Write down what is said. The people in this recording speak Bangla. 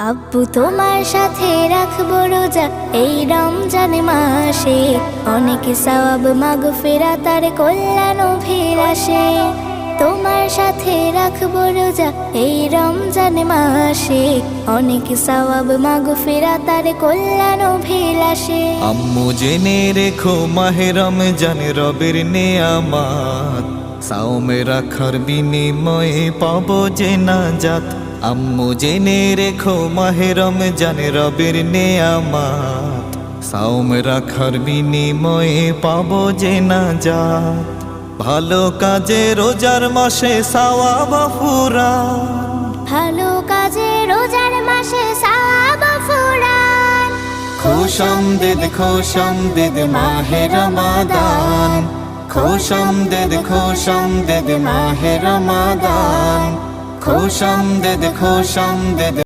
আব্বু তোমার সাথে রাখবো রোজা এই রমজান মাসে, অনেক সওয়াব মাগফিরাত আর কল্যাণ অভিলাষে। তোমার সাথে রাখবো রোজা এই রমজান মাসে, অনেক সওয়াব মাগফিরাত আর কল্যাণ অভিলাষে। আম্মু জেনে রেখো মাহে রমজান রবের নেয়ামত, সাওমে রাখার বিনিময়ে পাবো যে নাজাত। আম্মু জেনে রেখো মাহে রমজান রবের নেয়ামত, সাওমে রাখার বিনিময়ে পাবো যে নাজাত। ভালো কাজে রোজার মাসে সওয়াব ফুরান, ভালো কাজে রোজার মাসে সওয়াব ফুরান। খুশামদিদ খুশামদিদ মাহে রমাদান, খুশামদিদ খুশামদিদ মাহে রমাদান, খুশামদিদ খুশামদিদ